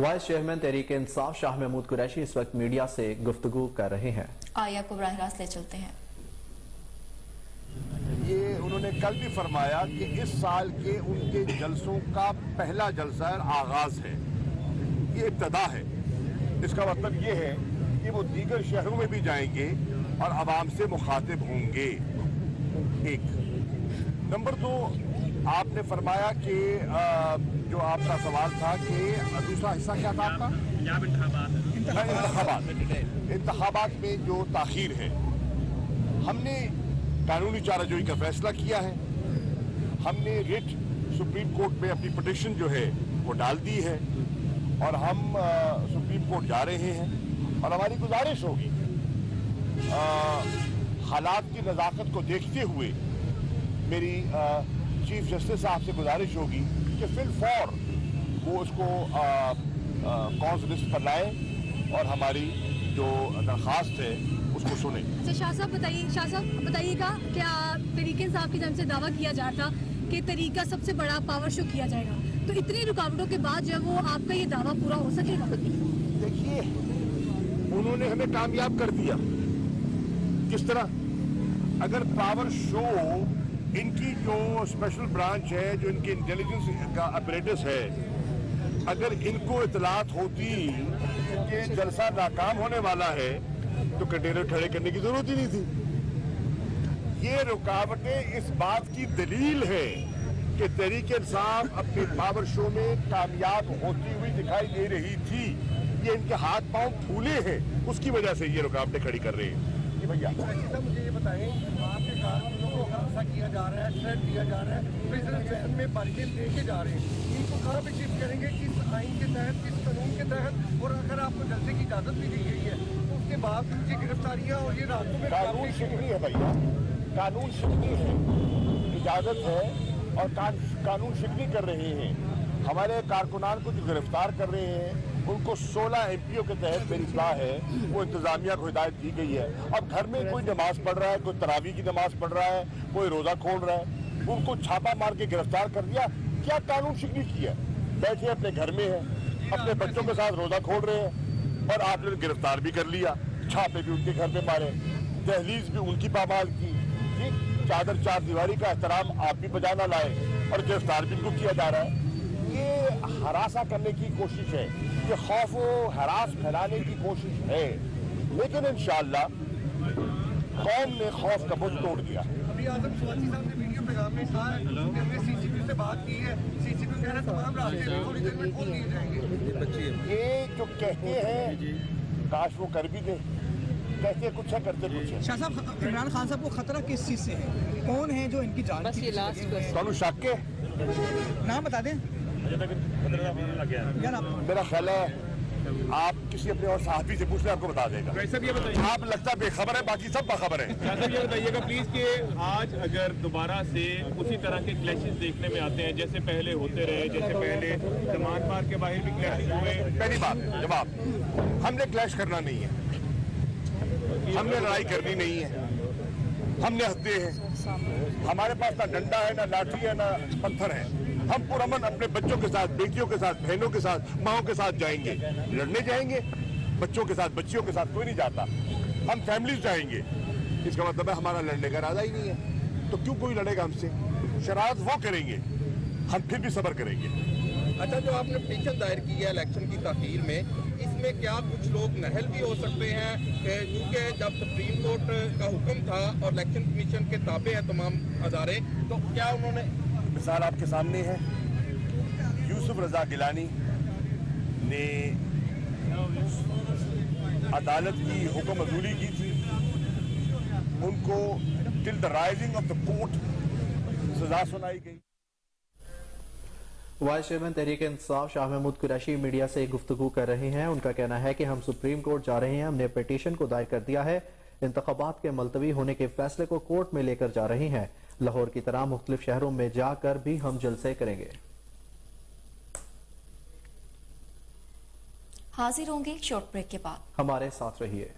Vice chairman Tehreek Insaf Shah Mahmood Qureshi इस वक्त media से गुफ्तगू कर रहे हैं। आया को बराह रास्त ले चलते हैं। ये उन्होंने कल भी फरमाया कि इस साल के उनके जलसों का पहला जलसा आगाज है, ये इब्तदा है। इसका मतलब ये है कि वो दीगर शहरों में भी जाएंगे और आवाम से मुखातिब होंगे। एक नंबर 2, आपने फरमाया कि जो आपका सवाल था कि दूसरा हिस्सा क्या था आपका? इंतखाबात में जो ताखीर है, हमने कानूनी चाराजोई का फैसला किया है। हमने रिट सुप्रीम कोर्ट में अपनी पिटीशन जो है वो डाल दी है और हम सुप्रीम कोर्ट जा रहे हैं और हमारी गुजारिश होगी हालात की नज़ाकत को देखते हुए मेरी चीफ जस्टिस साहब से गुजारिश होगी कि फिलफौर वो उसको कॉज लिस्ट पर लाए और हमारी जो दरख्वास्त है उसको सुने। अच्छा शाह साहब बताइएगा, क्या तहरीक इंसाफ की जानब से दावा किया जा रहा था कि तहरीक का सबसे बड़ा पावर शो किया जाएगा, तो इतनी रुकावटों के बाद जो है वो आपका ये दावा पूरा हो सकेगा? देखिए, उन्होंने हमें कामयाब कर दिया। किस तरह? अगर पावर शो इनकी जो स्पेशल ब्रांच है, जो इनके इंटेलिजेंस का अपरेटस है, अगर इनको इतलात होती कि जलसा नाकाम होने वाला है तो कंटेनर खड़े करने की जरूरत ही नहीं थी। ये रुकावटें इस बात की दलील है कि तहरीक इंसाफ अपने पावर शो में कामयाब होती हुई दिखाई दे रही थी। ये इनके हाथ पांव फूले हैं, उसकी वजह से ये रुकावटें खड़ी कर रहे हैं। भैया मुझे ये बताएं, आपके कानूनों को हादसा किया जा रहा है, थ्रेट दिया जा रहा है, प्रिजनर वैन में बारिकेड लेके जा रहे हैं, इनको कहाँ पे शिफ्ट करेंगे, किस आइन के तहत, किस कानून के तहत? और अगर आपको जलसे की इजाजत भी दी गई है तो उसके बाद ये गिरफ्तारियाँ और ये रातों में कानून शिकनी है भैया, कानून शिकनी है, इजाजत है और कानून शिकनी कर रहे हैं। हमारे कारकुनान को जो गिरफ्तार कर रहे हैं उनको 16 एमपीओ के तहत मेरी सलाह है वो इंतजामिया को हिदायत दी गई है। अब घर में कोई नमाज पढ़ रहा है, कोई तरावी की नमाज पढ़ रहा है, कोई रोजा खोल रहा है, उनको छापा मार के गिरफ्तार कर दिया। क्या कानून शिकनी किया? बैठे अपने घर में हैं, अपने बच्चों के साथ रोजा खोल रहे हैं और आपने गिरफ्तार भी कर लिया, छापे भी उनके घर पे मारे, दहलीज भी उनकी पामाल की, ठीक? चादर चार दीवारी का एहतराम आप भी बजाना लाए और गिरफ्तार भी इनको किया जा रहा है। ये हरासा करने की कोशिश है, ये खौफ व हरास फैलाने की कोशिश है, लेकिन इंशाअल्लाह कौम ने खौफ का बुत तोड़ दिया। अभी आजम स्वाति साहब ने वीडियो पैगाम में कहा है कि हमने सीसीपी से बात की है, सीसीपी कह रहा है तमाम रास्ते थोड़ी देर में खोल दिए जाएंगे। ये जो कहते हैं काश वो कर भी दे, कहते कुछ है करते कुछ है। शाह साहब, इमरान खान साहब को खतरा किस चीज से है? कौन है जो इनकी जान की कौन शक के नाम बता दें यार? मेरा ख्याल है आप किसी अपने और साहबी से पूछ ले, आपको बता देगा। आप लगता बेखबर है, बाकी सब बाखबर है। साहब ये बताइएगा प्लीज कि आज अगर दोबारा से उसी तरह के क्लैशेस देखने में आते हैं जैसे पहले होते रहे, जैसे पहले जमान पार्क के बाहर भी क्लैशेस हुए, पहली बात जवाब, हमने क्लैश करना नहीं है, हमने लड़ाई करनी नहीं है, हमने हत्थे हैं, हमारे पास ना डंडा है, ना लाठी है, ना पत्थर है। हम पुरअमन अपने बच्चों के साथ, बेटियों के साथ, बहनों के साथ, माओं के साथ जाएंगे, लड़ने जाएंगे, बच्चों के साथ, बच्चियों के साथ कोई नहीं जाता, हम फैमिलीज जाएंगे। इसका मतलब है हमारा लड़ने का इरादा ही नहीं है, तो क्यों कोई लड़ेगा हमसे? शरारत वो करेंगे, हम फिर भी सब्र करेंगे। अच्छा, जो आपने पिटीशन दायर की है इलेक्शन की ताखीर में, इसमें क्या कुछ लोग नहल भी हो सकते हैं? क्योंकि जब सुप्रीम कोर्ट का हुक्म था और इलेक्शन कमीशन के ताबे हैं तमाम अदारे, तो क्या उन्होंने, मिसाल आपके सामने है, यूसुफ रजा गिलानी ने अदालत की हुक्म अदूली की थी, उनको till the rising of the court सजा सुनाई गई। Vice chairman Tehreek Insaf Shah Mahmood Qureshi media से गुफ्तगू कर रहे हैं। उनका कहना है कि हम सुप्रीम कोर्ट जा रहे हैं, हमने पिटीशन को दायर कर दिया है, इंतखाबात के मुलतवी होने के फैसले को कोर्ट में लेकर जा रहे हैं। लाहौर की तरह मुख्तलिफ शहरों में जाकर भी हम जलसे करेंगे। हाजिर होंगे शॉर्ट ब्रेक के बाद, हमारे साथ रहिए।